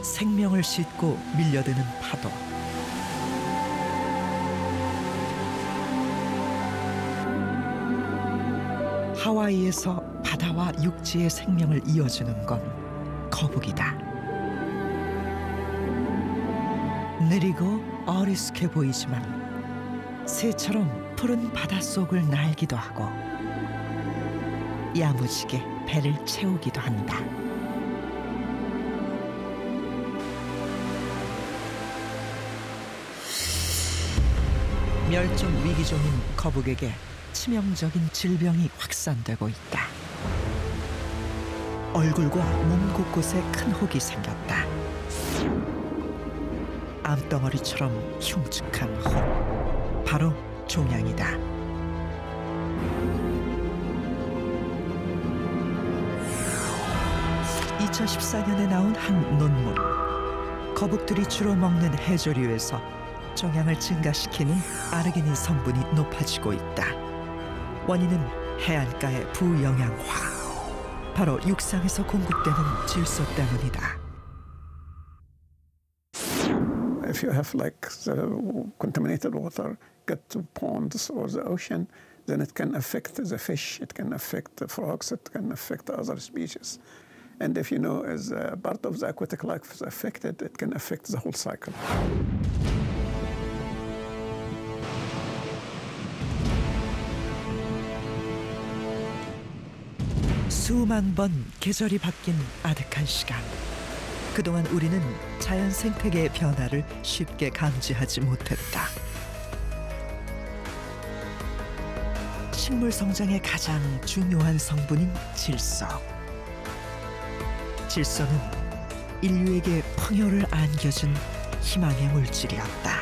생명을 싣고 밀려드는 파도. 하와이에서 바다와 육지의 생명을 이어주는 건 거북이다. 느리고 어리숙해 보이지만 새처럼 푸른 바닷속을 날기도 하고 야무지게 배를 채우기도 한다. 멸종 위기종인 거북에게 치명적인 질병이 확산되고 있다. 얼굴과 몸 곳곳에 큰 혹이 생겼다. 암덩어리처럼 흉측한 혹, 바로 종양이다. (2014년에) 나온 한 논문. 거북들이 주로 먹는 해조류에서 종양을 증가시키는 아르기닌 성분이 높아지고 있다. 원인은 해안가의 부영양화, 바로 육상에서 공급되는 질소 때문이다. If you have like the contaminated water get to ponds or the ocean, then it can affect the fish, it can affect the frogs, it can affect other species. And if you know as part of the aquatic life is affected, it can affect the whole cycle. 수만 번 계절이 바뀐 아득한 시간. 그동안 우리는 자연 생태계의 변화를 쉽게 감지하지 못했다. 식물 성장의 가장 중요한 성분인 질소. 질소는 인류에게 풍요를 안겨준 희망의 물질이었다.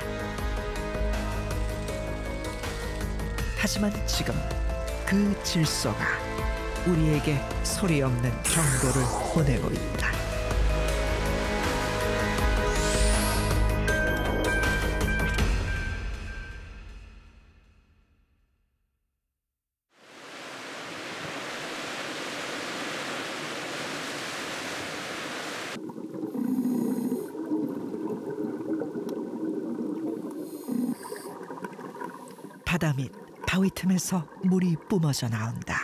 하지만 지금 그 질소가 우리에게 소리 없는 경고를 보내고 있다. 바다 및 바위 틈에서 물이 뿜어져 나온다.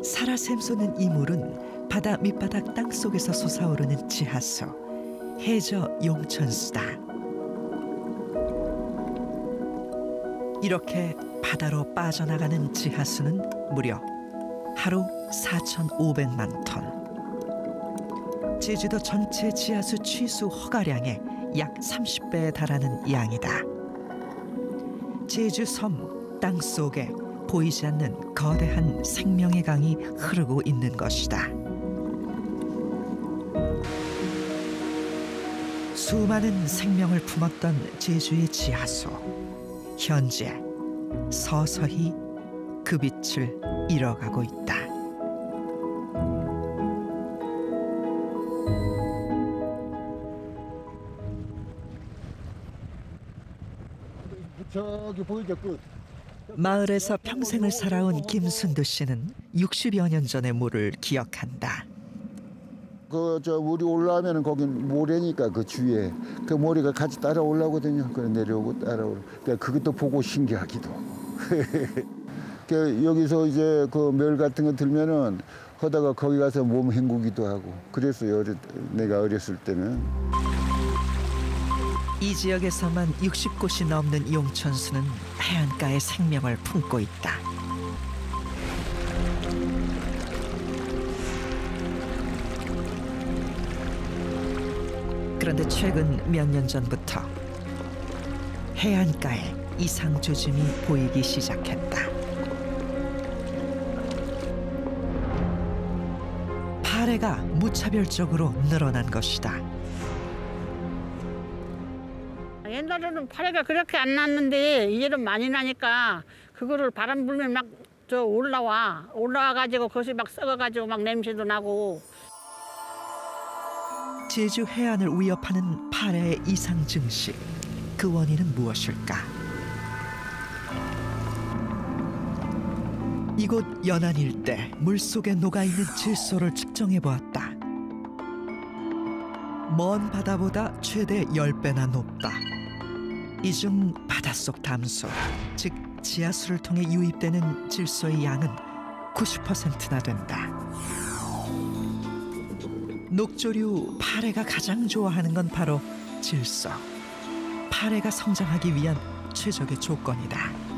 살아 샘솟는 이 물은 바다 밑바닥 땅속에서 솟아오르는 지하수, 해저 용천수다. 이렇게 바다로 빠져나가는 지하수는 무려 하루 4,500만 톤. 제주도 전체 지하수 취수 허가량의 약 30배에 달하는 양이다. 제주 섬 땅속에 보이지 않는 거대한 생명의 강이 흐르고 있는 것이다. 수많은 생명을 품었던 제주의 지하수, 현재 서서히 그 빛을 잃어가고 있다. 저기 보이죠? 마을에서 평생을 살아온 김순두 씨는 60여 년 전의 물을 기억한다. 저 물이 올라오면 거긴 모래니까 그 주위에 그 모래가 같이 따라 올라오거든요. 그래 내려오고 따라오고. 그러니까 그것도 보고 신기하기도. 여기서 이제 그 멸 같은 거 들면은 하다가 거기 가서 몸 헹구기도 하고 그랬어요. 내가 어렸을 때는. 이 지역에서만 60곳이 넘는 용천수는 해안가의 생명을 품고 있다. 그런데 최근 몇 년 전부터 해안가에 이상 조짐이 보이기 시작했다. 파래가 무차별적으로 늘어난 것이다. 옛날에는 파래가 그렇게 안 났는데 이제는 많이 나니까 그거를 바람 불면 막 올라와가지고 그것이 막 썩어가지고 막 냄새도 나고. 제주 해안을 위협하는 파래의 이상 증식. 그 원인은 무엇일까? 이곳 연안 일대 물속에 녹아있는 질소를 측정해 보았다. 먼 바다보다 최대 10배나 높다. 이 중 바닷속 담수, 즉 지하수를 통해 유입되는 질소의 양은 90%나 된다. 녹조류 파래가 가장 좋아하는 건 바로 질소. 파래가 성장하기 위한 최적의 조건이다.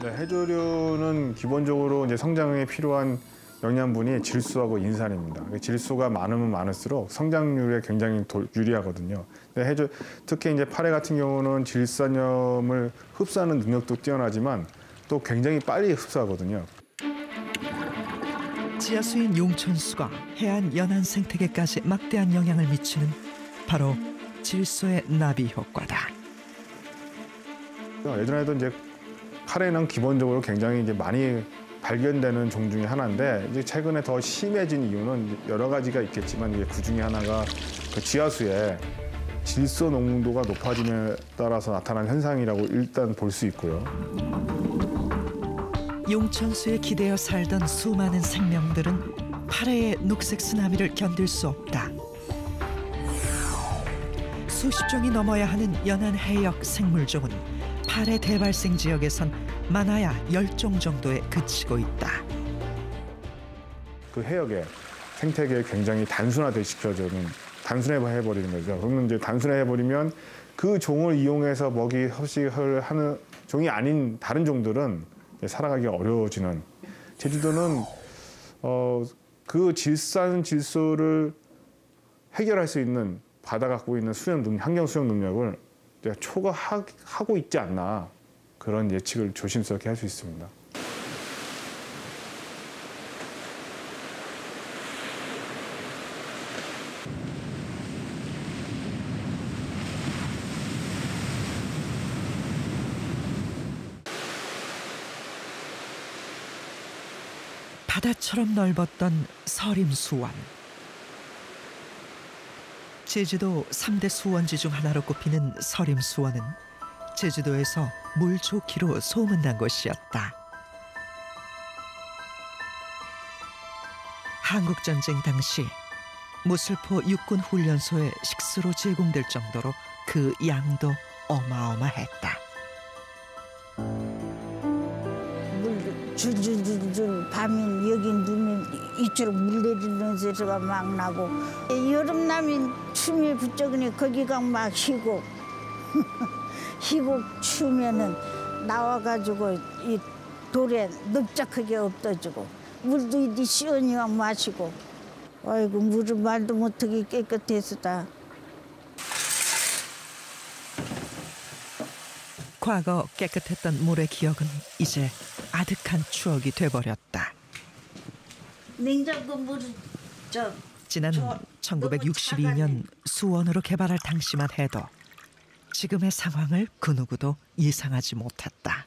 네, 해조류는 기본적으로 이제 성장에 필요한 영양분이 질소하고 인산입니다. 질소가 많으면 많을수록 성장률에 굉장히 유리하거든요. 근데 특히 이제 파래 같은 경우는 질산염을 흡수하는 능력도 뛰어나지만 또 굉장히 빨리 흡수하거든요. 지하수인 용천수가 해안 연안 생태계까지 막대한 영향을 미치는 바로 질소의 나비 효과다. 예전에도 이제 파래는 기본적으로 굉장히 이제 많이 발견되는 종 중에 하나인데 이제 최근에 더 심해진 이유는 여러 가지가 있겠지만 이제 그 중에 하나가 그 지하수에 질소 농도가 높아짐에 따라서 나타난 현상이라고 일단 볼 수 있고요. 용천수에 기대어 살던 수많은 생명들은 파래의 녹색 쓰나미를 견딜 수 없다. 수십 종이 넘어야 하는 연안 해역 생물종은 파래 대발생 지역에선 많아야 10종 정도에 그치고 있다. 그 해역의 생태계에 굉장히 단순해버리는 거죠. 그러면 이제 단순해버리면 그 종을 이용해서 먹이 섭식을 하는 종이 아닌 다른 종들은 살아가기가 어려워지는. 제주도는 그 질소를 해결할 수 있는 바다가 갖고 있는 환경 수용 능력을 초과하고 있지 않나, 그런 예측을 조심스럽게 할 수 있습니다. 바다처럼 넓었던 서림수원. 제주도 3대 수원지 중 하나로 꼽히는 서림수원은 제주도에서 물 좋기로 소문난 곳이었다. 한국전쟁 당시 무술포 육군훈련소의 식수로 제공될 정도로 그 양도 어마어마했다. 물 줄줄줄줄 밤이 여기 눈이 이쪽으로 물 내리는 소리가 막 나고, 여름나면 춤이 부쩍으니 거기가 막 희곡 희곡 추면은 나와가지고 이 돌에 넓적하게 엎어지고 물도 이리 시원히 마시고, 아이고 물은 말도 못하게 깨끗했었다. 과거 깨끗했던 물의 기억은 이제 아득한 추억이 돼버렸다. 냉장고 물은 지난 1962년 수원으로 개발할 당시만 해도 지금의 상황을 그 누구도 예상하지 못했다.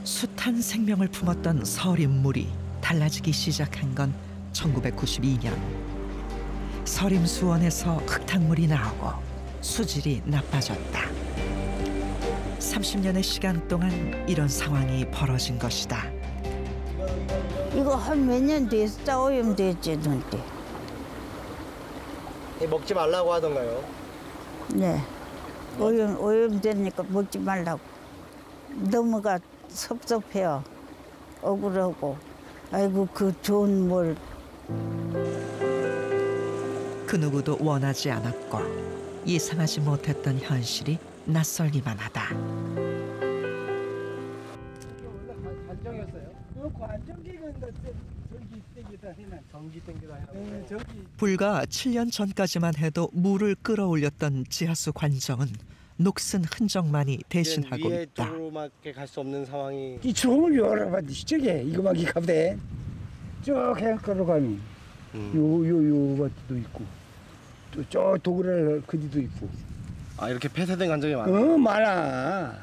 숱한 생명을 품었던 서림물이 달라지기 시작한 건 1992년. 서림수원에서 흙탕물이 나오고 수질이 나빠졌다. 30년의 시간 동안 이런 상황이 벌어진 것이다. 이거 한 몇 년 됐어? 오염됐지, 눈때. 먹지 말라고 하던가요? 네. 오염되니까 먹지 말라고. 너무가 섭섭해요. 억울하고. 아이고, 그 좋은 물. 그 누구도 원하지 않았고 예상하지 못했던 현실이 낯설기만 하다. 불과 7년 전까지만 해도 물을 끌어올렸던 지하수 관정은 녹슨 흔적만이 대신하고 위에 있다. 쪽으로밖에 갈 수 없는 상황이. 이 주름을 열어봐도 저게 이거밖에 가대. 쭉 해안가로 가면 요 밭도 있고 또 저 도그랄 그지도 있고. 아, 이렇게 폐쇄된 관정이 많아요? 많아.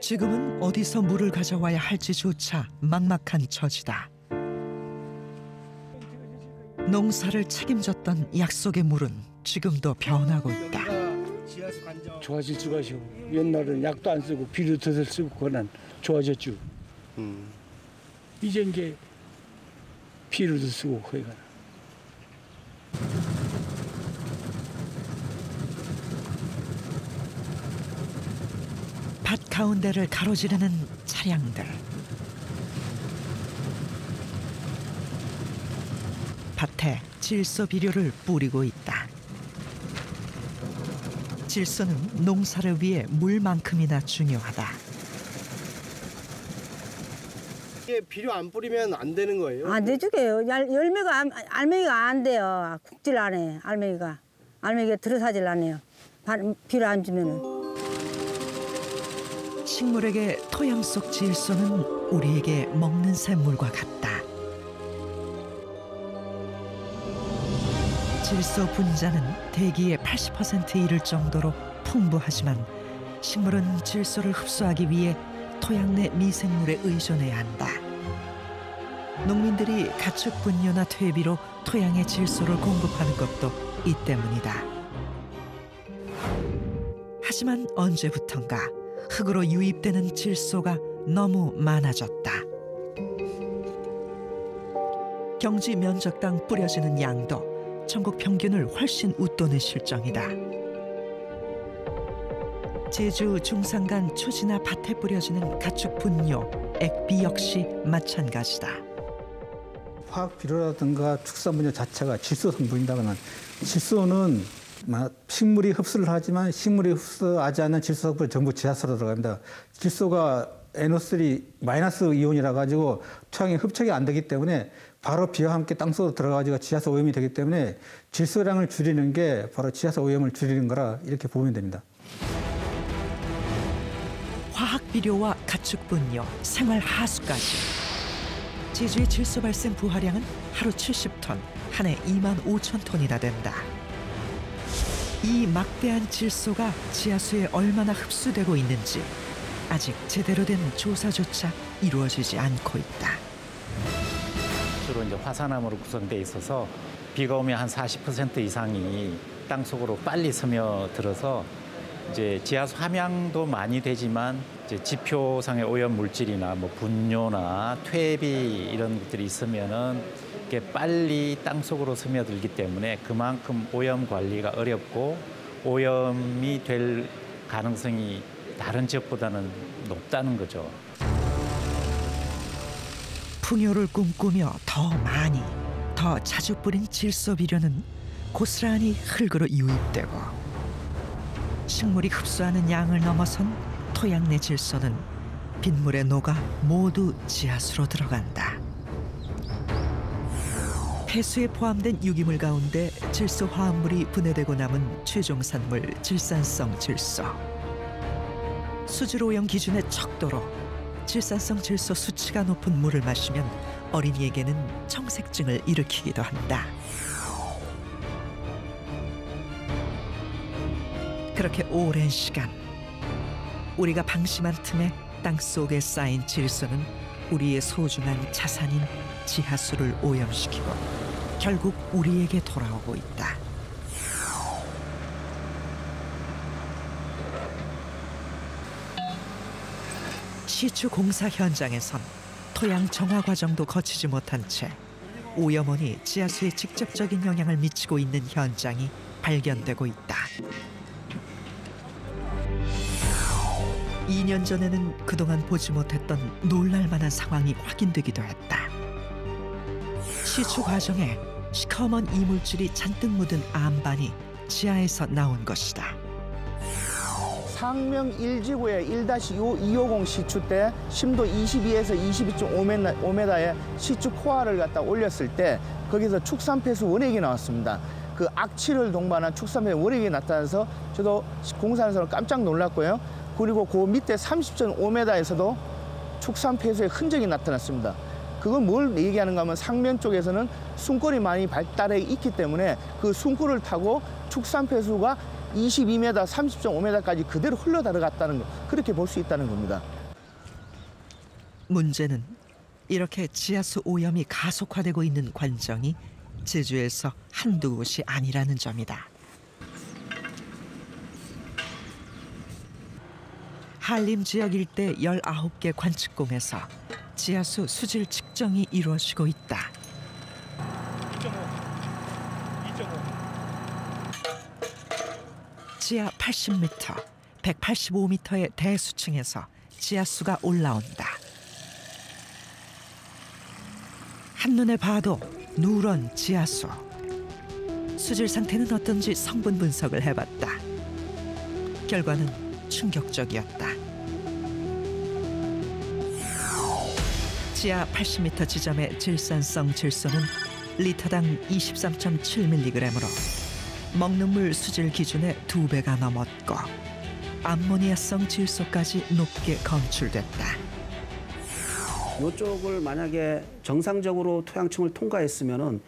지금은 어디서 물을 가져와야 할지조차 막막한 처지다. 농사를 책임졌던 약속의 물은 지금도 변하고 있다. 지하수 관정. 좋아질 수가 있어. 옛날에는 약도 안 쓰고 비료도 쓰고 그거는 좋아졌죠. 이제 비료도 쓰고 거기가. 밭 가운데를 가로지르는 차량들. 밭에 질소 비료를 뿌리고 있다. 질소는 농사를 위해 물만큼이나 중요하다. 이게 비료 안 뿌리면 안 되는 거예요? 안 돼주게요. 열매가 알맹이가 안 돼요. 국질 안 해. 알맹이가 들어사질 안 해요. 비료 안 주면은. 식물에게 토양 속 질소는 우리에게 먹는 샘물과 같다. 질소 분자는 대기의 80%에 이를 정도로 풍부하지만 식물은 질소를 흡수하기 위해 토양 내 미생물에 의존해야 한다. 농민들이 가축 분뇨나 퇴비로 토양에 질소를 공급하는 것도 이 때문이다. 하지만 언제부턴가 흙으로 유입되는 질소가 너무 많아졌다. 경지 면적당 뿌려지는 양도 전국 평균을 훨씬 웃도는 실정이다. 제주 중산간 초지나 밭에 뿌려지는 가축 분뇨, 액비 역시 마찬가지다. 화학 비료라든가 축산 분뇨 자체가 질소 성분이다거나 질소는 식물이 흡수를 하지만 식물이 흡수하지 않는 질소 성분이 전부 지하수로 들어갑니다. 질소가 NO3 마이너스 이온이라 가지고 토양에 흡착이 안 되기 때문에 바로 비와 함께 땅속으로 들어가지고 지하수 오염이 되기 때문에 질소량을 줄이는 게 바로 지하수 오염을 줄이는 거라 이렇게 보면 됩니다. 화학 비료와 가축 분뇨, 생활 하수까지. 제주의 질소 발생 부화량은 하루 70톤, 한 해 25,000톤이나 된다. 이 막대한 질소가 지하수에 얼마나 흡수되고 있는지 아직 제대로 된 조사조차 이루어지지 않고 있다. 주로 이제 화산암으로 구성돼 있어서 비가 오면 한 40% 이상이 땅 속으로 빨리 스며들어서 이제 지하수 함양도 많이 되지만 이제 지표상의 오염 물질이나 뭐 분뇨나 퇴비 이런 것들이 있으면은 이게 빨리 땅 속으로 스며들기 때문에 그만큼 오염 관리가 어렵고 오염이 될 가능성이 다른 지역보다는 높다는 거죠. 풍요를 꿈꾸며 더 많이, 더 자주 뿌린 질소 비료는 고스란히 흙으로 유입되고 식물이 흡수하는 양을 넘어선 토양 내 질소는 빗물에 녹아 모두 지하수로 들어간다. 폐수에 포함된 유기물 가운데 질소 화합물이 분해되고 남은 최종 산물 질산성 질소. 수질 오염 기준의 척도로 질산성 질소 수치가 높은 물을 마시면 어린이에게는 청색증을 일으키기도 한다. 그렇게 오랜 시간 우리가 방심한 틈에 땅속에 쌓인 질소는 우리의 소중한 자산인 지하수를 오염시키고 결국 우리에게 돌아오고 있다. 시추 공사 현장에선 토양 정화 과정도 거치지 못한 채 오염원이 지하수에 직접적인 영향을 미치고 있는 현장이 발견되고 있다. 2년 전에는 그동안 보지 못했던 놀랄만한 상황이 확인되기도 했다. 시추 과정에 시커먼 이물질이 잔뜩 묻은 암반이 지하에서 나온 것이다. 상명 1지구의 1-250 시추 때 심도 22에서 22.5m의 시추 코어를 갖다 올렸을 때 거기서 축산폐수 원액이 나왔습니다. 그 악취를 동반한 축산폐수 원액이 나타나서 저도 공사하면서 깜짝 놀랐고요. 그리고 그 밑에 30.5m에서도 축산폐수의 흔적이 나타났습니다. 그건 뭘 얘기하는가 하면 상면 쪽에서는 숨골이 많이 발달해 있기 때문에 그 숨골을 타고 축산폐수가 22m, 30.5m까지 그대로 흘러 들어갔다는 거, 그렇게 볼 수 있다는 겁니다. 문제는 이렇게 지하수 오염이 가속화되고 있는 관정이 제주에서 한두 곳이 아니라는 점이다. 한림 지역 일대 19개 관측공에서 지하수 수질 측정이 이루어지고 있다. 2.5. 지하 80m, 185m의 대수층에서 지하수가 올라온다. 한눈에 봐도 누런 지하수. 수질 상태는 어떤지 성분 분석을 해봤다. 결과는 충격적이었다. 지하 80m 지점의 질산성 질소는 리터당 23.7mg으로 먹는 물 수질 기준의 2배가 넘었고 암모니아성 질소까지 높게 검출됐다. 이쪽을 만약에 정상적으로 토양층을 통과했으면은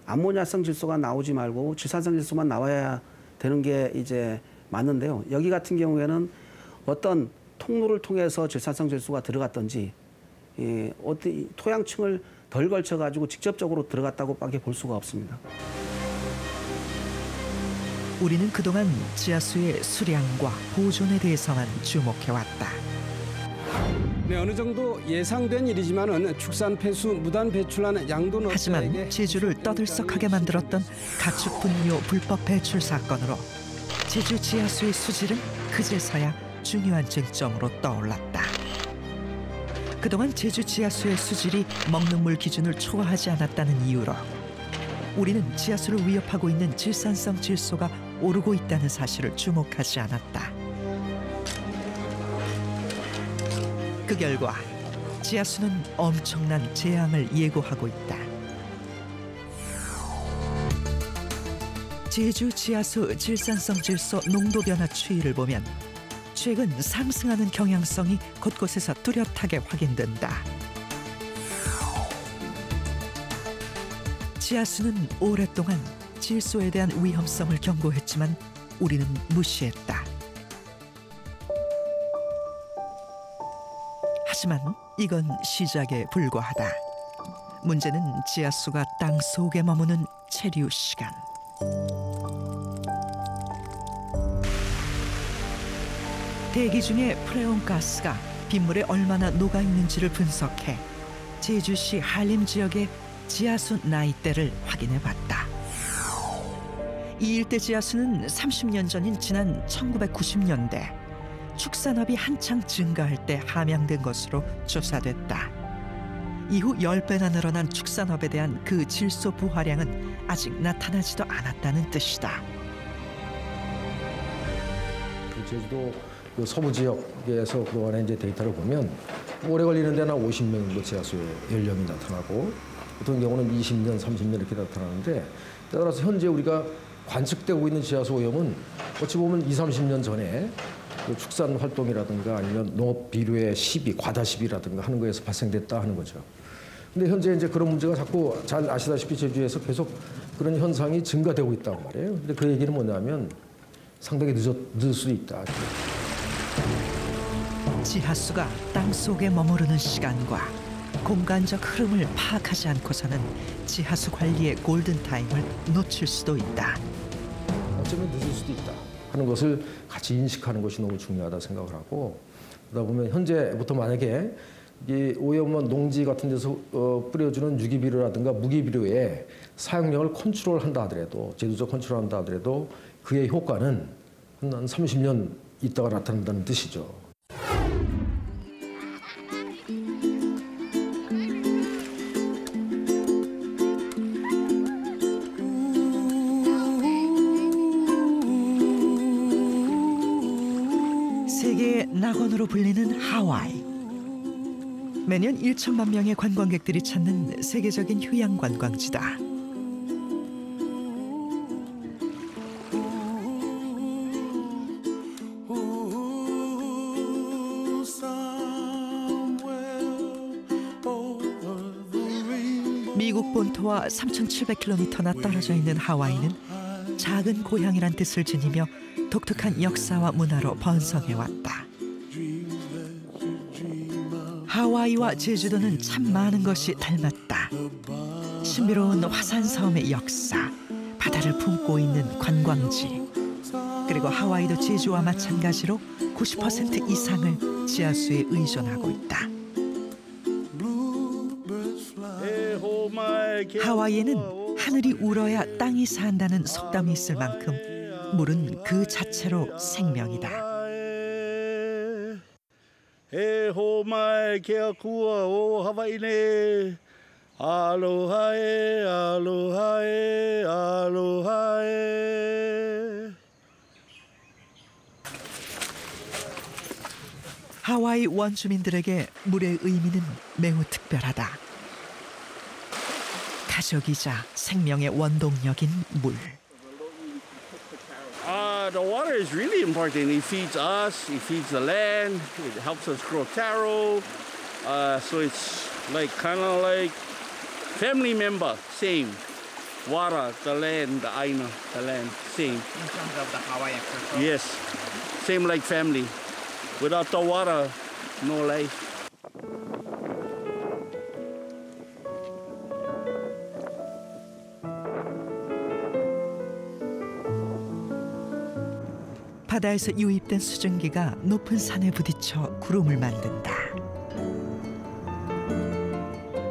암모니아성 질소가 나오지 말고 질산성 질소만 나와야 되는 게 이제 맞는데요. 여기 같은 경우에는 어떤 통로를 통해서 질산성 질소가 들어갔던지 어떤 토양층을 덜 걸쳐가지고 직접적으로 들어갔다고밖에 볼 수가 없습니다. 우리는 그동안 지하수의 수량과 보존에 대해서만 주목해왔다. 네, 어느 정도 예상된 일이지만은 축산 폐수 무단 배출한 양돈 하지만 제주를 떠들썩하게 만들었던 가축 분뇨 불법 배출 사건으로 제주 지하수의 수질은 그제서야 중요한 쟁점으로 떠올랐다. 그동안 제주 지하수의 수질이 먹는 물 기준을 초과하지 않았다는 이유로 우리는 지하수를 위협하고 있는 질산성 질소가 오르고 있다는 사실을 주목하지 않았다. 그 결과 지하수는 엄청난 재앙을 예고하고 있다. 제주 지하수 질산성 질소 농도 변화 추이를 보면 최근 상승하는 경향성이 곳곳에서 뚜렷하게 확인된다. 지하수는 오랫동안 질소에 대한 위험성을 경고했지만 우리는 무시했다. 하지만 이건 시작에 불과하다. 문제는 지하수가 땅 속에 머무는 체류 시간. 대기 중에 프레온 가스가 빗물에 얼마나 녹아 있는지를 분석해 제주시 한림 지역의 지하수 나이대를 확인해 봤다. 이 일대 지하수는 30년 전인 지난 1990년대 축산업이 한창 증가할 때 함양된 것으로 조사됐다. 이후 10배나 늘어난 축산업에 대한 그 질소 부하량은 아직 나타나지도 않았다는 뜻이다. 제주도 그 서부 지역에서 그동안에 이제 데이터를 보면 오래 걸리는 데는 50명 정도 지하수의 연령이 나타나고 어떤 경우는 20년, 30년 이렇게 나타나는데 따라서 현재 우리가 관측되고 있는 지하수 오염은 어찌 보면 20, 30년 전에 그 축산 활동이라든가 아니면 농업 비료의 시비, 과다 시비라든가 하는 거에서 발생됐다 하는 거죠. 근데 현재 이제 그런 문제가 자꾸 잘 아시다시피 제주에서 계속 그런 현상이 증가되고 있다고 말이에요. 근데 그 얘기는 뭐냐면 상당히 늦을 수도 있다. 지하수가 땅 속에 머무르는 시간과 공간적 흐름을 파악하지 않고서는 지하수 관리의 골든타임을 놓칠 수도 있다. 어쩌면 늦을 수도 있다 하는 것을 같이 인식하는 것이 너무 중요하다 생각을 하고, 그러다 보면 현재부터 만약에 이 오염원 농지 같은 데서 뿌려주는 유기비료라든가 무기비료의 사용량을 컨트롤한다 하더라도, 제도적 컨트롤한다 하더라도 그의 효과는 한 30년 있다가 나타난다는 뜻이죠. 세계의 낙원으로 불리는 하와이. 매년 1천만 명의 관광객들이 찾는 세계적인 휴양 관광지다. 미국 본토와 3,700km나 떨어져 있는 하와이는 작은 고향이란 뜻을 지니며 독특한 역사와 문화로 번성해왔다. 하와이와 제주도는 참 많은 것이 닮았다. 신비로운 화산섬의 역사, 바다를 품고 있는 관광지, 그리고 하와이도 제주와 마찬가지로 90% 이상을 지하수에 의존하고 있다. 하와이에는 하늘이 울어야 땅이 산다는 속담이 있을 만큼 물은 그 자체로 생명이다. 알로하에 알로하에 알로하에. 하와이 원주민들에게 물의 의미는 매우 특별하다. 가족이자 생명의 원동력인 물. The water is really important. It feeds us, it feeds the land, it helps us grow taro. So it's like kind of like family member, same. Water, the land, the aina, the land, same. In terms of the Hawaiian culture? Yes, same like family. Without the water, no life. 바다에서 유입된 수증기가 높은 산에 부딪혀 구름을 만든다.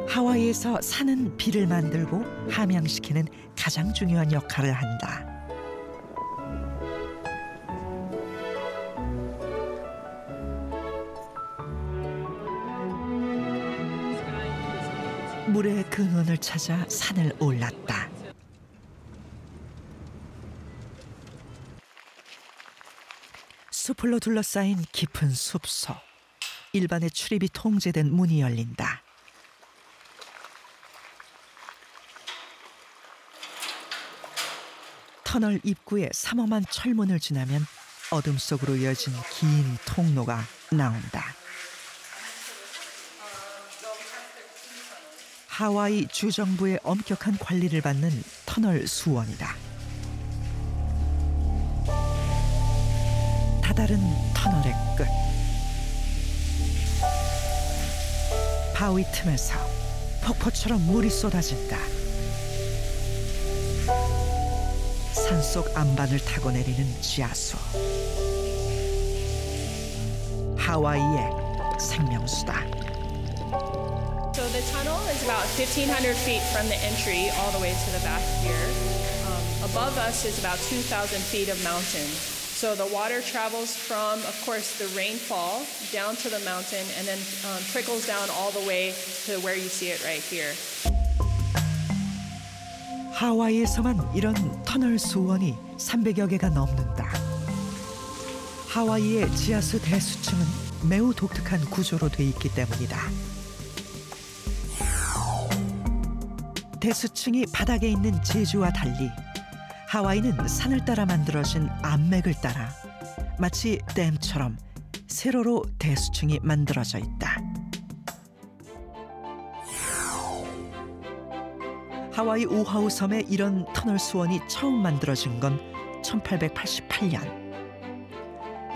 하와이에서 산은 비를 만들고 함양시키는 가장 중요한 역할을 한다. 물의 근원을 찾아 산을 올랐다. 수풀로 둘러싸인 깊은 숲속. 일반의 출입이 통제된 문이 열린다. 터널 입구에 삼엄한 철문을 지나면 어둠 속으로 이어진 긴 통로가 나온다. 하와이 주정부의 엄격한 관리를 받는 터널 수원이다. 다다른 터널의 끝. 바위 틈에서 폭포처럼 물이 쏟아진다. 산속 안반을 타고 내리는 지하수. 하와이의 생명수다. So the tunnel is about 1,500 feet from the entry all the way to the back here. Above us is about 2,000 feet of mountain. So the water travels from, of course, the rainfall down to the mountain and then trickles down all the way to where you see it right here. 하와이에서만 이런 터널 수원이 300여 개가 넘는다. 하와이의 지하수 대수층은 매우 독특한 구조로 돼 있기 때문이다. 대수층이 바닥에 있는 제주와 달리 하와이는 산을 따라 만들어진 암맥을 따라 마치 댐처럼 세로로 대수층이 만들어져 있다. 하와이 오하우 섬에 이런 터널 수원이 처음 만들어진 건 1888년.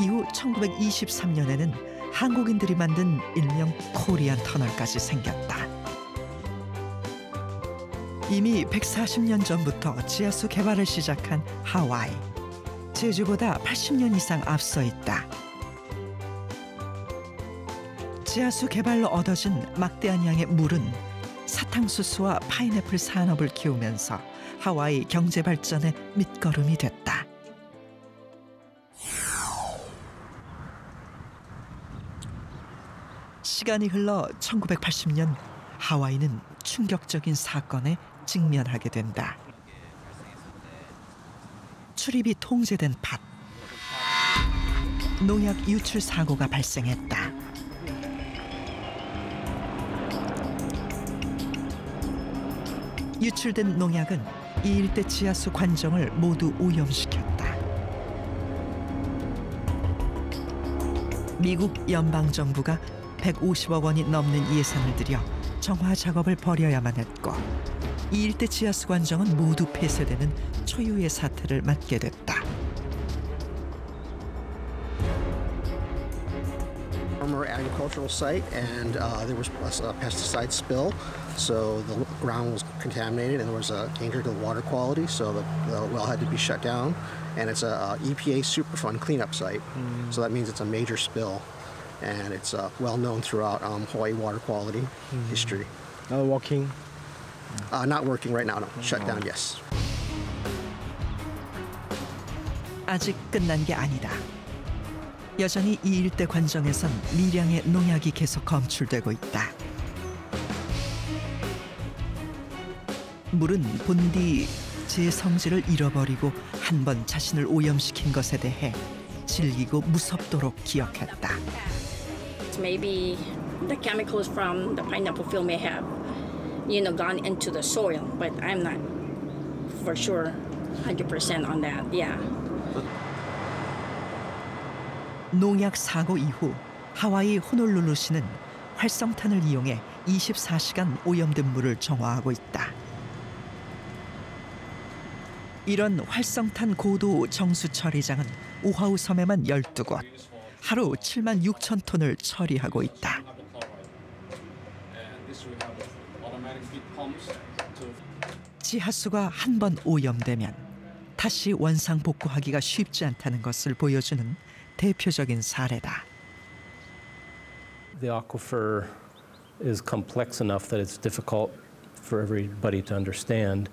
이후 1923년에는 한국인들이 만든 일명 코리안 터널까지 생겼다. 이미 140년 전부터 지하수 개발을 시작한 하와이. 제주보다 80년 이상 앞서 있다. 지하수 개발로 얻어진 막대한 양의 물은 사탕수수와 파인애플 산업을 키우면서 하와이 경제 발전의 밑거름이 됐다. 시간이 흘러 1980년 하와이는 충격적인 사건에 직면하게 된다. 출입이 통제된 밭. 농약 유출 사고가 발생했다. 유출된 농약은 이 일대 지하수 관정을 모두 오염시켰다. 미국 연방정부가 150억 원이 넘는 예산을 들여 정화 작업을 벌여야만 했고 이 일대 지하수 관정은 모두 폐쇄되는 초유의 사태를 맞게 됐다. Former agricultural site, and there was a pesticide spill, so the ground was contaminated and there was a danger to the water quality, so the well had to be shut down. And it's a EPA Superfund cleanup site, so that means it's a major spill, and it's well known throughout Hawaii water quality history. Working? Not working right now. No, shut down. Yes. 아직 끝난 게 아니다. 여전히 이 일대 관정에선 미량의 농약이 계속 검출되고 있다. 물은 본디 제 성질을 잃어버리고 한 번 자신을 오염시킨 것에 대해 질기고 무섭도록 기억했다. Maybe the chemicals from the pineapple field may have, gone into the soil, but I'm not for sure 100% on that. Yeah. 농약 사고 이후 하와이 호놀룰루시는 활성탄을 이용해 24시간 오염된 물을 정화하고 있다. 이런 활성탄 고도 정수 처리장은 오하우 섬에만 12곳, 하루 7만 6천 톤을 처리하고 있다. 지하수가 한 번 오염되면 다시 원상복구하기가 쉽지 않다는 것을 보여주는 대표적인 사례다. The aquifer is complex enough that it's difficult for everybody to understand.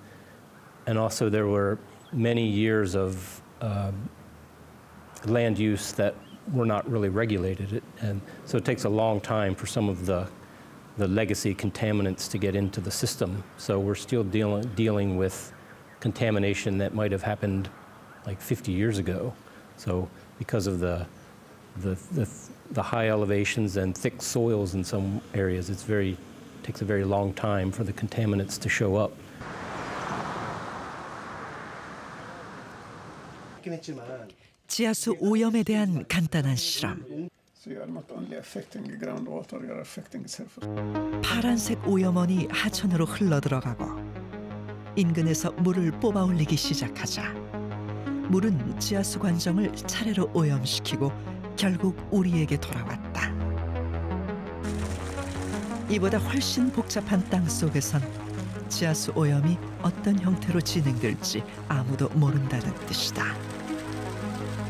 And also there were many years of land use that were not really regulated. And so it takes a long time for some of the legacy contaminants to get into the system. So we're still dealing with contamination that might have happened like 50 years ago. So because of the high elevations and thick soils in some areas, it takes a very long time for the contaminants to show up. 지하수 오염에 대한 간단한 실험. 파란색 오염원이 하천으로 흘러들어가고 인근에서 물을 뽑아 올리기 시작하자 물은 지하수 관정을 차례로 오염시키고 결국 우리에게 돌아왔다. 이보다 훨씬 복잡한 땅 속에선 지하수 오염이 어떤 형태로 진행될지 아무도 모른다는 뜻이다.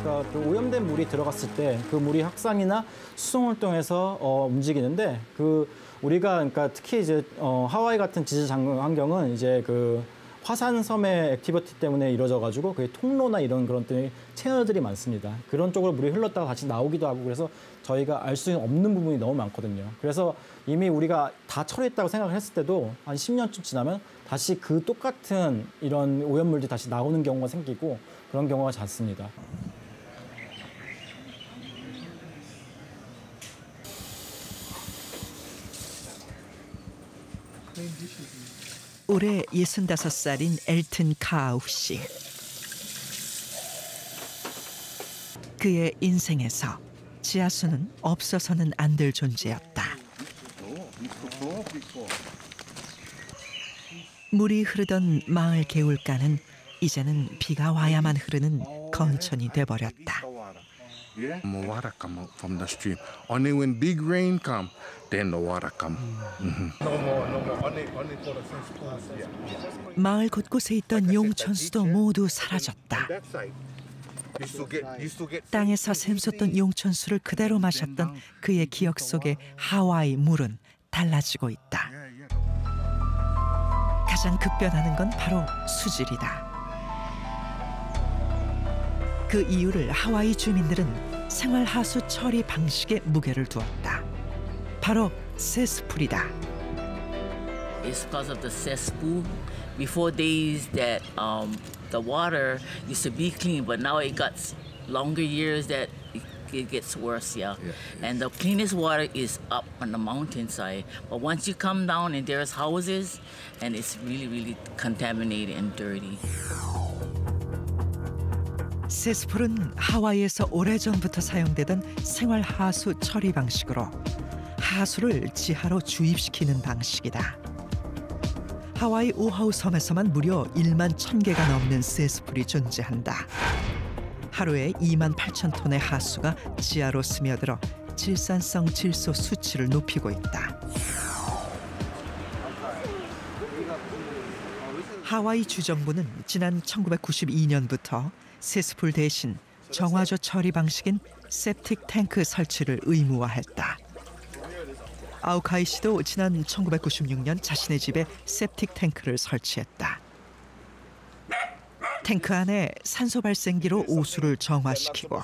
그러니까 그 오염된 물이 들어갔을 때 그 물이 확산이나 수송 활동해서 움직이는데 우리가 그러니까 특히 이제 하와이 같은 지질 환경은 이제 그 화산섬의 액티비티 때문에 이루어져 가지고 그 통로나 이런 그런 채널들이 많습니다. 그런 쪽으로 물이 흘렀다가 다시 나오기도 하고 그래서 저희가 알 수 없는 부분이 너무 많거든요. 그래서 이미 우리가 다 처리했다고 생각을 했을 때도 한 10년쯤 지나면 다시 그 똑같은 이런 오염물들이 다시 나오는 경우가 생기고 그런 경우가 잦습니다. 올해 65살인 엘튼 카우 씨. 그의 인생에서 지하수는 없어서는 안 될 존재였다. 물이 흐르던 마을 개울가는 이제는 비가 와야만 흐르는 건천이 돼버렸다. More water come out from the stream. Only when big rain come, then the water come. No more. Only for the sense. 마을 곳곳에 있던 용천수도 모두 사라졌다. 땅에서 샘솟던 용천수를 그대로 마셨던 그의 기억 속의 하와이 물은 달라지고 있다. 가장 급변하는 건 바로 수질이다. 그 이유를 하와이 주민들은 생활 하수 처리 방식에 무게를 두었다. 바로 세스풀이다. It's because of the cesspool. Before days that the water used to be clean, but now it got longer years that it gets worse, yeah. And the cleanest water is up on the mountainside. But once you come down and there's houses, and it's really, really contaminated and dirty. 세스풀은 하와이에서 오래전부터 사용되던 생활 하수 처리 방식으로 하수를 지하로 주입시키는 방식이다. 하와이 오하우 섬에서만 무려 1만 1,000개가 넘는 세스풀이 존재한다. 하루에 2만 8천 톤의 하수가 지하로 스며들어 질산성 질소 수치를 높이고 있다. 하와이 주정부는 지난 1992년부터 세스풀 대신 정화조 처리 방식인 세프틱 탱크 설치를 의무화했다. 아우카이 씨도 지난 1996년 자신의 집에 세프틱 탱크를 설치했다. 탱크 안에 산소 발생기로 오수를 정화시키고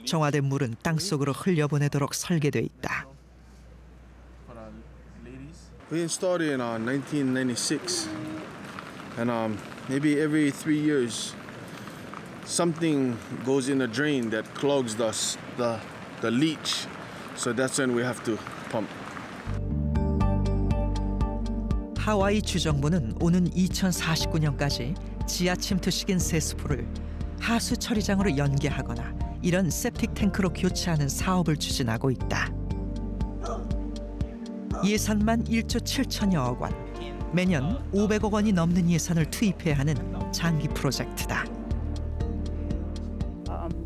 정화된 물은 땅속으로 흘려보내도록 설계돼 있다. We installed it in 1996, and maybe every 3 years, something goes in the drain that clogs the leach. So that's when we have to pump. 하와이 주정부는 오는 2049년까지 지하 침투식인 세스풀을 하수 처리장으로 연계하거나 이런 세프틱 탱크로 교체하는 사업을 추진하고 있다. 예산만 1조 7천여억 원, 매년 500억 원이 넘는 예산을 투입해야 하는 장기 프로젝트다.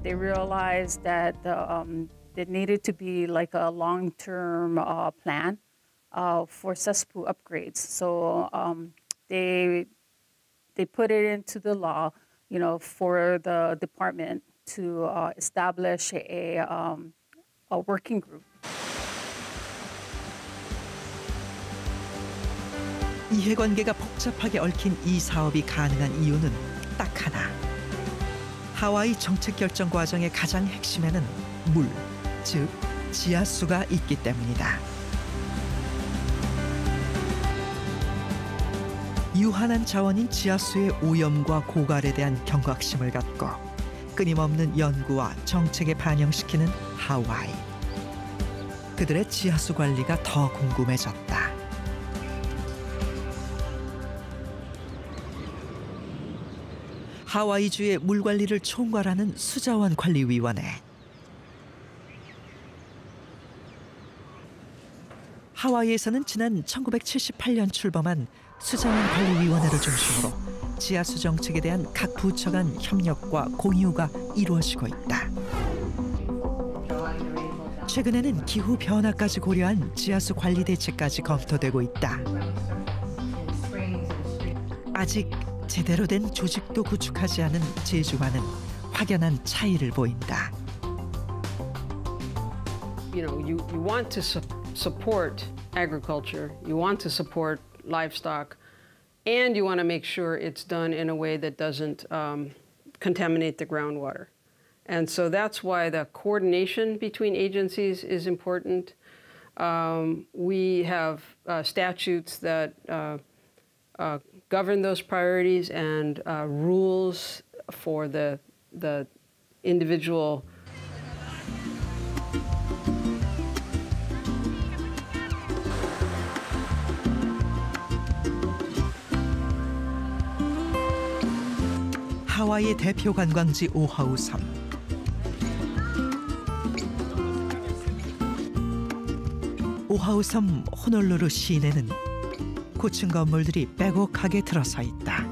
They realized that there needed to be like a long-term plan for cesspool upgrades. So they put it into the law, for the department to establish a working group. 이해관계가 복잡하게 얽힌 이 사업이 가능한 이유는 딱 하나. 하와이 정책 결정 과정의 가장 핵심에는 물, 즉 지하수가 있기 때문이다. 유한한 자원인 지하수의 오염과 고갈에 대한 경각심을 갖고 끊임없는 연구와 정책에 반영시키는 하와이. 그들의 지하수 관리가 더 궁금해졌다. 하와이주의 물관리를 총괄하는 수자원관리위원회. 하와이에서는 지난 1978년 출범한 수자원관리위원회를 중심으로 지하수 정책에 대한 각 부처 간 협력과 공유가 이루어지고 있다. 최근에는 기후 변화까지 고려한 지하수 관리 대책까지 검토되고 있다. 아직 제대로 된 조직도 구축하지 않은 제주와는 확연한 차이를 보인다. You want to support agriculture, you want to support livestock, and you want to make sure it's done in a way that doesn't contaminate the groundwater. And so that's why the coordination between agencies is important. We have statutes that govern those priorities and rules for the individual. 하와이의 대표 관광지 오하우 섬. 오하우 섬 호놀루루 시내는 고층 건물들이 빼곡하게 들어서 있다.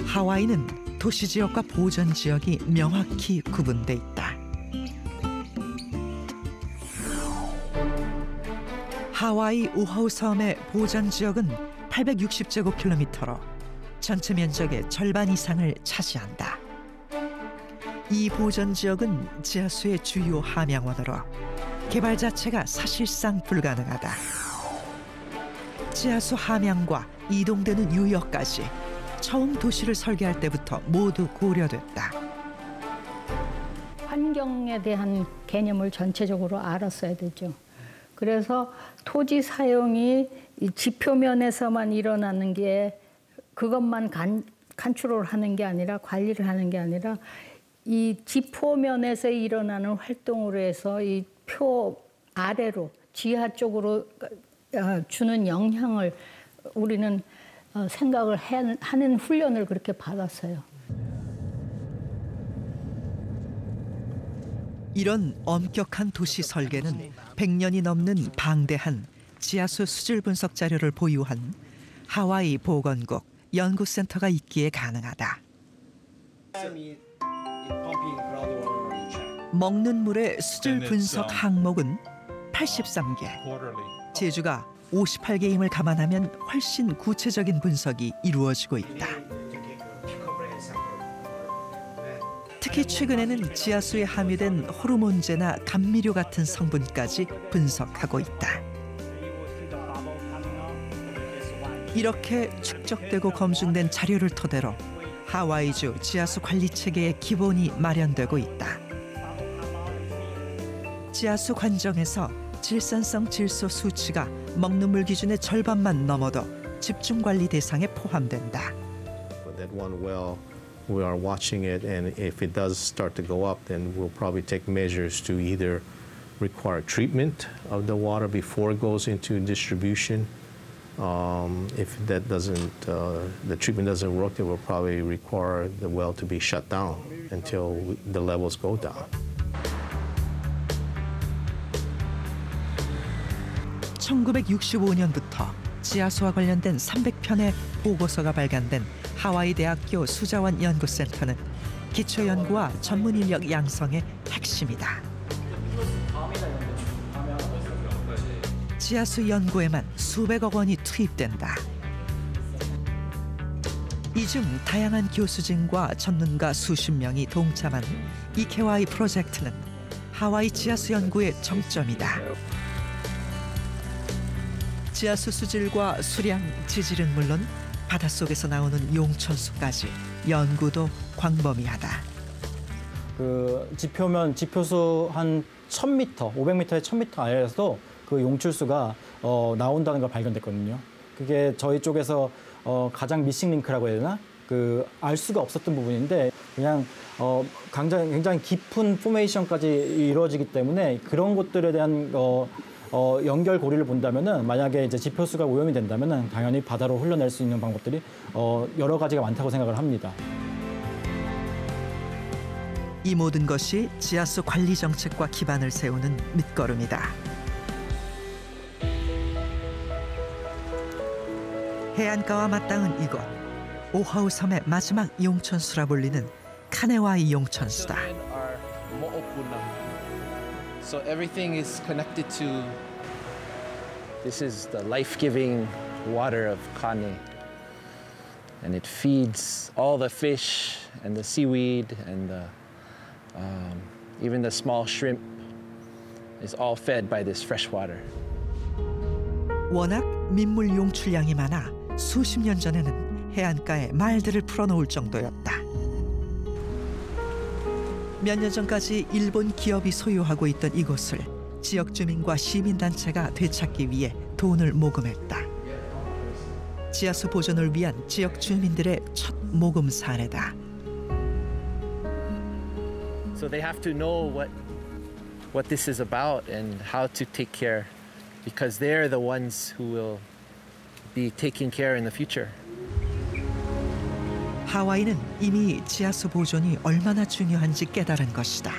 하와이는 도시 지역과 보전 지역이 명확히 구분돼 있다. 하와이 오하우 섬의 보전 지역은 860제곱킬로미터로 전체 면적의 절반 이상을 차지한다. 이 보전 지역은 지하수의 주요 함양원으로 개발 자체가 사실상 불가능하다. 지하수 함양과 이동되는 유역까지 처음 도시를 설계할 때부터 모두 고려됐다. 환경에 대한 개념을 전체적으로 알았어야 되죠. 그래서 토지 사용이 이 지표면에서만 일어나는 게 그것만 간추를 하는 게 아니라 관리를 하는 게 아니라 이 지표면에서 일어나는 활동으로 해서 이 표 아래로 지하 쪽으로 주는 영향을 우리는 생각을 하는 훈련을 그렇게 받았어요. 이런 엄격한 도시 설계는 100년이 넘는 방대한 지하수 수질 분석 자료를 보유한 하와이 보건국 연구센터가 있기에 가능하다. 먹는 물의 수질 분석 항목은 83개. 제주가 58개임을 감안하면 훨씬 구체적인 분석이 이루어지고 있다. 특히 최근에는 지하수에 함유된 호르몬제나 감미료 같은 성분까지 분석하고 있다. 이렇게 축적되고 검증된 자료를 토대로 하와이주 지하수 관리 체계의 기본이 마련되고 있다. 지하수 관정에서 질산성 질소 수치가 먹는 물 기준의 절반만 넘어도 집중 관리 대상에 포함된다. That one well, we are watching it, and if it does start to go up, then we'll probably take measures to either require treatment of the water before it goes into distribution. If that doesn't, the treatment doesn't work, then we'll probably require the well to be shut down until the levels go down. 1965년부터 지하수와 관련된 300편의 보고서가 발간된 하와이 대학교 수자원 연구센터는 기초 연구와 전문 인력 양성의 핵심이다. 지하수 연구에만 수백억 원이 투입된다. 이 중 다양한 교수진과 전문가 수십 명이 동참한 이케와이 프로젝트는 하와이 지하수 연구의 정점이다. 지하수 수질과 수량, 지질은 물론 바닷속에서 나오는 용천수까지 연구도 광범위하다. 그 지표면 지표수 한 1000m, 500m의 1000m 아래에서도 그 용출수가 나온다는 걸 발견됐거든요. 그게 저희 쪽에서 가장 미싱 링크라고 해야 되나? 그 알 수가 없었던 부분인데 그냥 굉장히 깊은 포메이션까지 이루어지기 때문에 그런 것들에 대한 연결 고리를 본다면은 만약에 이제 지표수가 오염이 된다면은 당연히 바다로 흘러낼 수 있는 방법들이 여러 가지가 많다고 생각을 합니다. 이 모든 것이 지하수 관리 정책과 기반을 세우는 밑거름이다. 해안가와 맞닿은 이곳, 오하우 섬의 마지막 용천수라 불리는 카네와이 용천수다. So everything is connected to. This is the life-giving water of Kane, and it feeds all the fish and the seaweed and even the small shrimp is all fed by this fresh water. 워낙 민물 용출량이 많아 수십 년 전에는 해안가에 말들을 풀어놓을 정도였다. 몇 년 전까지 일본 기업이 소유하고 있던 이곳을 지역 주민과 시민단체가 되찾기 위해 돈을 모금했다. 지하수 보존을 위한 지역 주민들의 첫 모금 사례다. So they have to know what this is about and how to take care, because they're the ones who will be taking care in the future. 하와이는 이미 지하수 보존이 얼마나 중요한지 깨달은 것이다.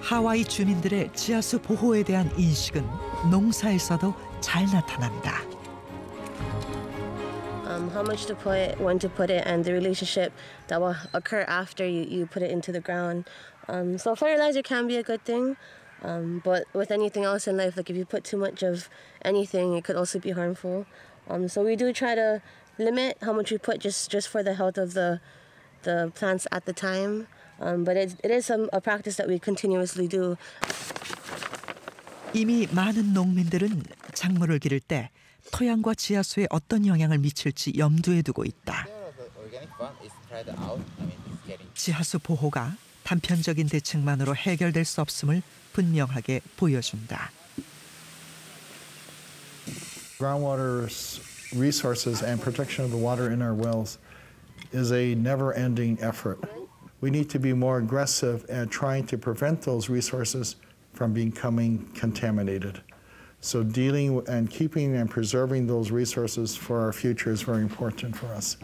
하와이 주민들의 지하수 보호에 대한 인식은 농사에서도 잘 나타난다. How much to put, when to put it, and the relationship that will occur after you put it into the ground. So fertilizer can be a good thing. But with anything else in life, like if you put too much of anything, it could also be harmful. So we do try to limit how much we put just for the health of the plants at the time. But it is a practice that we continuously do. 이미 많은 농민들은 작물을 기를 때 토양과 지하수에 어떤 영향을 미칠지 염두에 두고 있다. 지하수 보호가 단편적인 대책만으로 해결될 수 없음을 분명하게 보여준다. Groundwater resources and protection of the water in our wells is a never-ending effort. We need to be more aggressive at trying to prevent those resources from becoming contaminated. So dealing and keeping and preserving those resources for our future is very important for us.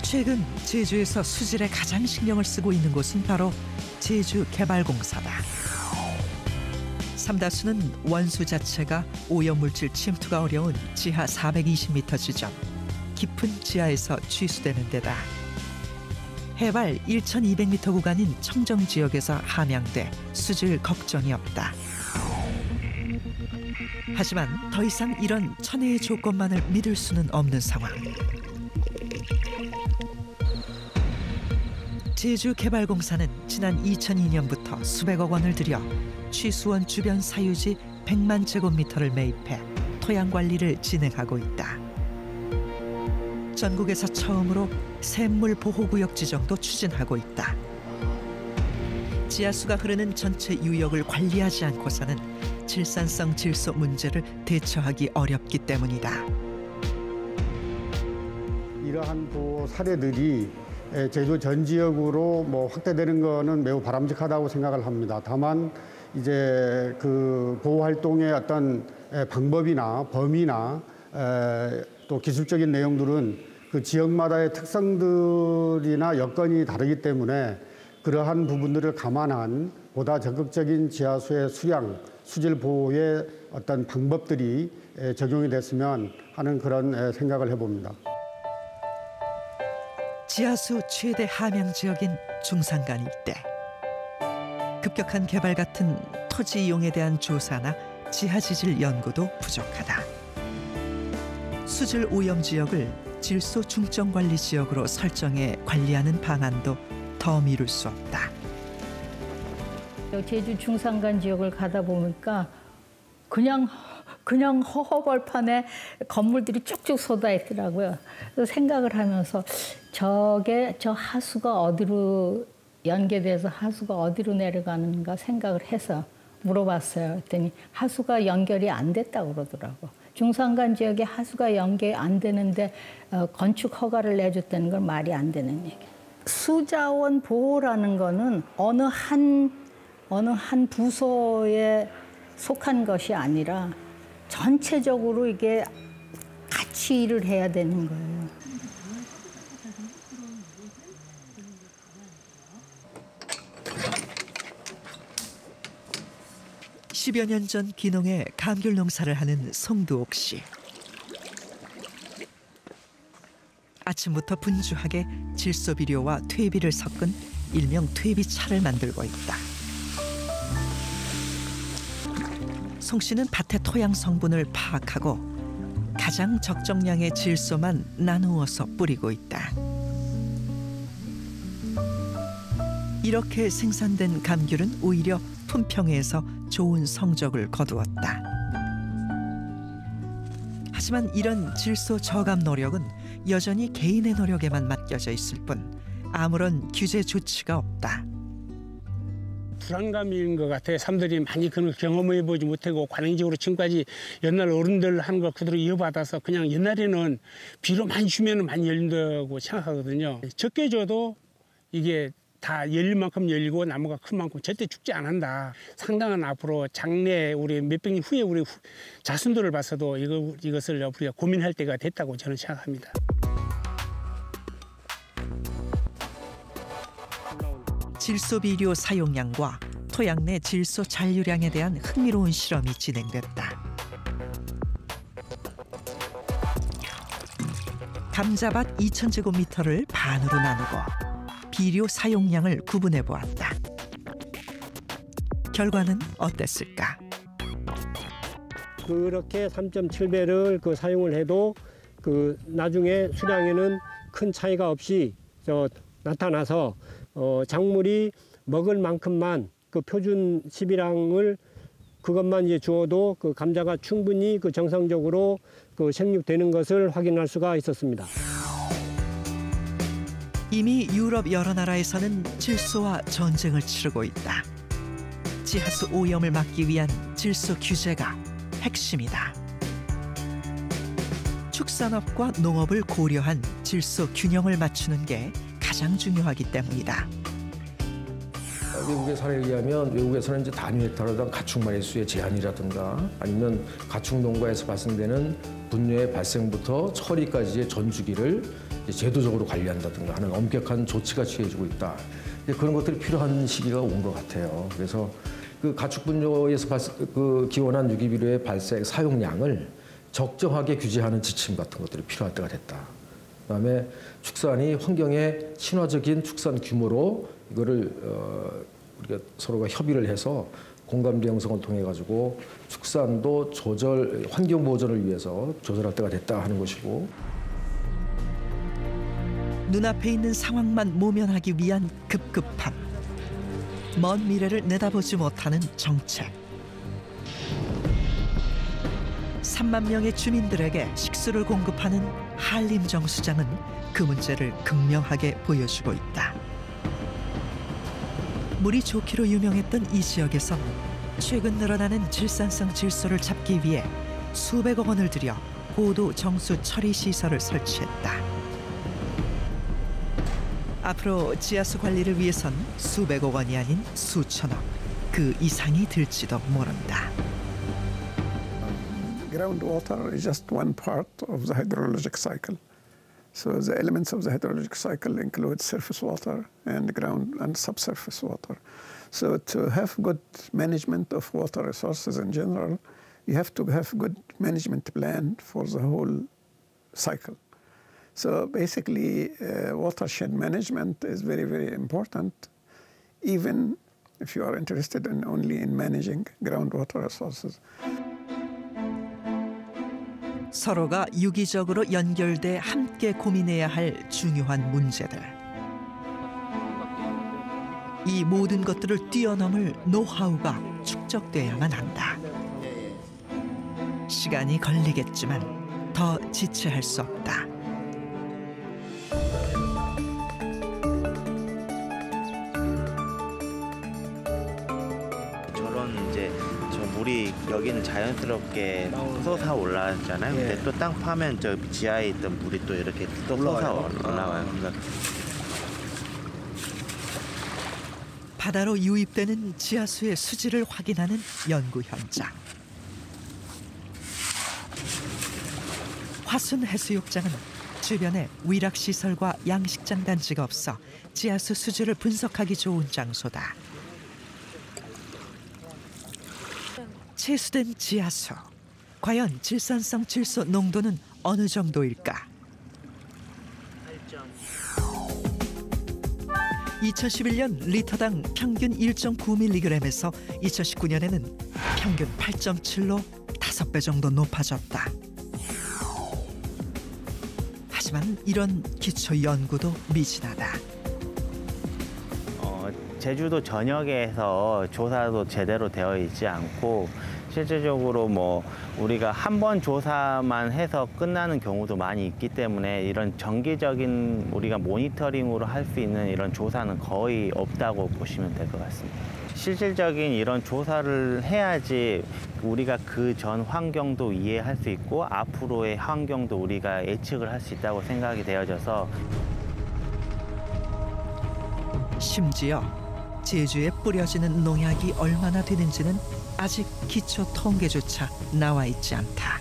최근 제주에서 수질에 가장 신경을 쓰고 있는 곳은 바로 제주개발공사다. 삼다수는 원수 자체가 오염물질 침투가 어려운 지하 420m 지점, 깊은 지하에서 취수되는 데다 해발 1,200m 구간인 청정지역에서 함양돼 수질 걱정이 없다. 하지만 더 이상 이런 천혜의 조건만을 믿을 수는 없는 상황. 제주개발공사는 지난 2002년부터 수백억 원을 들여 취수원 주변 사유지 100만 제곱미터를 매입해 토양 관리를 진행하고 있다. 전국에서 처음으로 샘물 보호구역 지정도 추진하고 있다. 지하수가 흐르는 전체 유역을 관리하지 않고서는 질산성 질소 문제를 대처하기 어렵기 때문이다. 이러한 사례들이 제주 전 지역으로 확대되는 것은 매우 바람직하다고 생각을 합니다. 다만 이제 그 보호 활동의 어떤 방법이나 범위나 또 기술적인 내용들은 그 지역마다의 특성들이나 여건이 다르기 때문에 그러한 부분들을 감안한 보다 적극적인 지하수의 수량, 수질 보호의 어떤 방법들이 적용이 됐으면 하는 그런 생각을 해봅니다. 지하수 최대 함양 지역인 중산간 일대. 급격한 개발 같은 토지 이용에 대한 조사나 지하지질 연구도 부족하다. 수질 오염 지역을 질소 중점 관리 지역으로 설정해 관리하는 방안도 더 미룰 수 없다. 제주 중산간 지역을 가다 보니까 그냥 허허벌판에 건물들이 쭉쭉 쏟아 있더라고요. 그래서 생각을 하면서 저 하수가 어디로 연계돼서 하수가 어디로 내려가는가 생각을 해서 물어봤어요. 그랬더니 하수가 연결이 안 됐다고 그러더라고. 중산간 지역에 하수가 연결이 안 되는데 건축 허가를 내줬다는 건 말이 안 되는 얘기. 수자원 보호라는 거는 어느 한 부서에 속한 것이 아니라 전체적으로 이게 같이 일을 해야 되는 거예요. (10여 년) 전 기농에 감귤 농사를 하는 송두옥 씨. 아침부터 분주하게 질소비료와 퇴비를 섞은 일명 퇴비차를 만들고 있다. 송 씨는 밭의 토양 성분을 파악하고 가장 적정량의 질소만 나누어서 뿌리고 있다. 이렇게 생산된 감귤은 오히려 품평회에서 좋은 성적을 거두었다. 하지만 이런 질소 저감 노력은 여전히 개인의 노력에만 맡겨져 있을 뿐 아무런 규제 조치가 없다. 불안감인 것 같아요. 사람들이 많이 그런 걸 경험해보지 못하고 관행적으로 지금까지 옛날 어른들 하는 걸 그대로 이어받아서 그냥 옛날에는 비료 많이 주면 많이 열린다고 생각하거든요. 적게 줘도 이게 다 열릴 만큼 열리고 나무가 큰 만큼 절대 죽지 않는다. 상당한 앞으로 장래 우리 몇백 년 후에 우리 자손들을 봐서도 이것을 우리가 고민할 때가 됐다고 저는 생각합니다. 질소 비료 사용량과 토양 내 질소 잔류량에 대한 흥미로운 실험이 진행됐다. 감자밭 2,000제곱미터를 반으로 나누고 비료 사용량을 구분해 보았다. 결과는 어땠을까? 그렇게 3.7배를 사용을 해도 나중에 수량에는 큰 차이가 없이 나타나서 작물이 먹을 만큼만 표준 12량을 그것만 이제 주어도 감자가 충분히 정상적으로 생육되는 것을 확인할 수가 있었습니다. 이미 유럽 여러 나라에서는 질소와 전쟁을 치르고 있다. 지하수 오염을 막기 위한 질소 규제가 핵심이다. 축산업과 농업을 고려한 질소 균형을 맞추는 게 가장 중요하기 때문이다. 외국의 사례에 의하면 외국에서는 이제 단위 헥타르에 대한 가축 마리수의 제한이라든가 아니면 가축 농가에서 발생되는 분뇨의 발생부터 처리까지의 전주기를 제도적으로 관리한다든가 하는 엄격한 조치가 취해지고 있다. 그런 것들이 필요한 시기가 온 것 같아요. 그래서 그 가축분뇨에서 기원한 유기비료의 발생 사용량을 적정하게 규제하는 지침 같은 것들이 필요할 때가 됐다. 그다음에 축산이 환경에 친화적인 축산 규모로 이거를 우리가 서로가 협의를 해서 공감대 형성을 통해 가지고 축산도 환경 보존을 위해서 조절할 때가 됐다 하는 것이고. 눈앞에 있는 상황만 모면하기 위한 급급함. 먼 미래를 내다보지 못하는 정책. 3만 명의 주민들에게 식수를 공급하는 한림정 수장은 그 문제를 극명하게 보여주고 있다. 물이 좋기로 유명했던 이 지역에선 최근 늘어나는 질산성 질소를 잡기 위해 수백억 원을 들여 고도 정수 처리 시설을 설치했다. 앞으로 지하수 관리를 위해선 수백억 원이 아닌 수천억, 그 이상이 들지도 모른다. Groundwater is just one part of the hydrologic cycle. So the elements of the hydrologic cycle include surface water and ground and subsurface water. So to have good management of water resources in general, you have to have good management plan for the whole cycle. So basically, watershed management is very, very important, even if you are interested only in managing groundwater resources. 서로가 유기적으로 연결돼 함께 고민해야 할 중요한 문제들. 이 모든 것들을 뛰어넘을 노하우가 축적돼야만 한다. 시간이 걸리겠지만 더 지체할 수 없다. 물이 여기는 자연스럽게 솟아 올라왔잖아요. 근데 또 땅 파면 저 지하에 있던 물이 또 이렇게 또 솟아 올라와요. 그러니까 바다로 유입되는 지하수의 수질을 확인하는 연구 현장. 화순 해수욕장은 주변에 위락시설과 양식장 단지가 없어 지하수 수질을 분석하기 좋은 장소다. 채수된 지하수. 과연 질산성 질소 농도는 어느 정도일까? 2011년 리터당 평균 1.9mg에서 2019년에는 평균 8.7로 5배 정도 높아졌다. 하지만 이런 기초 연구도 미진하다. 제주도 전역에서 조사도 제대로 되어 있지 않고 실질적으로 우리가 한 번 조사만 해서 끝나는 경우도 많이 있기 때문에 이런 정기적인 우리가 모니터링으로 할 수 있는 이런 조사는 거의 없다고 보시면 될 것 같습니다. 실질적인 이런 조사를 해야지 우리가 그 전 환경도 이해할 수 있고 앞으로의 환경도 우리가 예측을 할 수 있다고 생각이 되어져서 심지어 제주에 뿌려지는 농약이 얼마나 되는지는 아직 기초 통계조차 나와 있지 않다.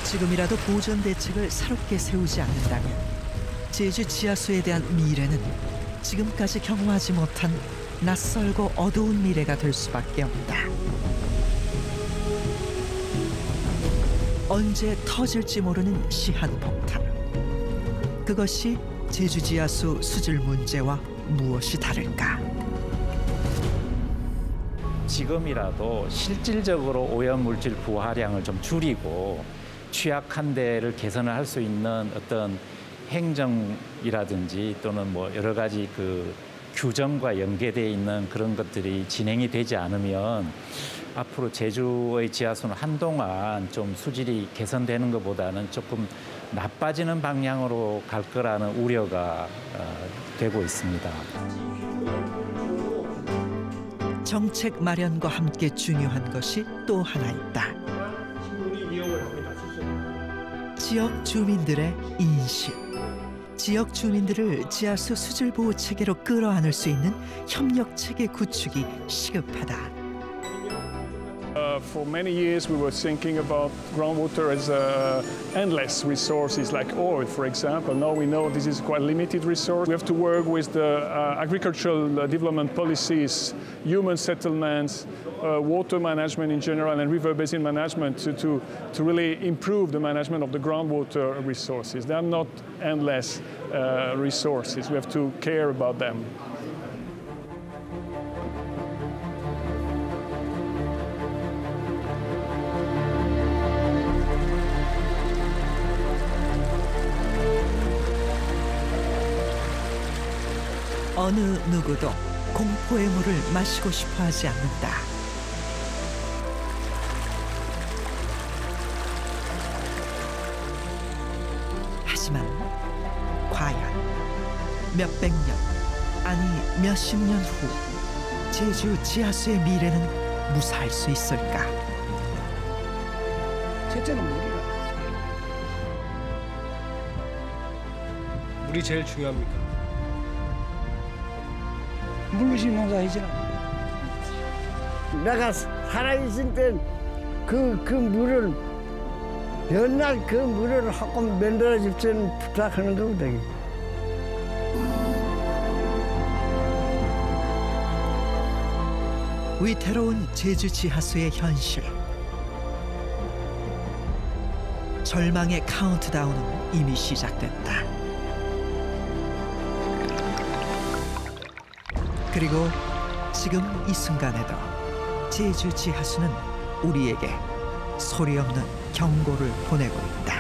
지금이라도 보존 대책을 새롭게 세우지 않는다면 제주 지하수에 대한 미래는 지금까지 경험하지 못한 낯설고 어두운 미래가 될 수밖에 없다. 언제 터질지 모르는 시한폭탄. 그것이 제주 지하수 수질 문제와 무엇이 다를까? 지금이라도 실질적으로 오염물질 부하량을 좀 줄이고 취약한 데를 개선을 할 수 있는 어떤 행정이라든지 또는 여러 가지 그 규정과 연계되어 있는 그런 것들이 진행이 되지 않으면 앞으로 제주의 지하수는 한동안 좀 수질이 개선되는 것보다는 조금 나빠지는 방향으로 갈 거라는 우려가 되고 있습니다. 정책 마련과 함께 중요한 것이 또 하나 있다. 지역 주민들의 인식. 지역 주민들을 지하수 수질 보호 체계로 끌어안을 수 있는 협력 체계 구축이 시급하다. For many years we were thinking about groundwater as endless resources like oil, for example. Now we know this is quite a limited resource. We have to work with the agricultural development policies, human settlements, water management in general and river basin management to really improve the management of the groundwater resources. They are not endless resources. We have to care about them. 어느 누구도 공포의 물을 마시고 싶어 하지 않는다. 하지만 과연 몇백 년, 아니 몇십 년 후 제주 지하수의 미래는 무사할 수 있을까? 첫째는 물이 제일 중요합니까? 물 없이 농사하지 않아. 내가 살아있을 땐 그 물을 맨날 그 물을 하고 만들어 줍시는 부탁하는 거거든. 위태로운 제주 지하수의 현실. 절망의 카운트다운은 이미 시작됐다. 그리고 지금 이 순간에도 제주 지하수는 우리에게 소리 없는 경고를 보내고 있다.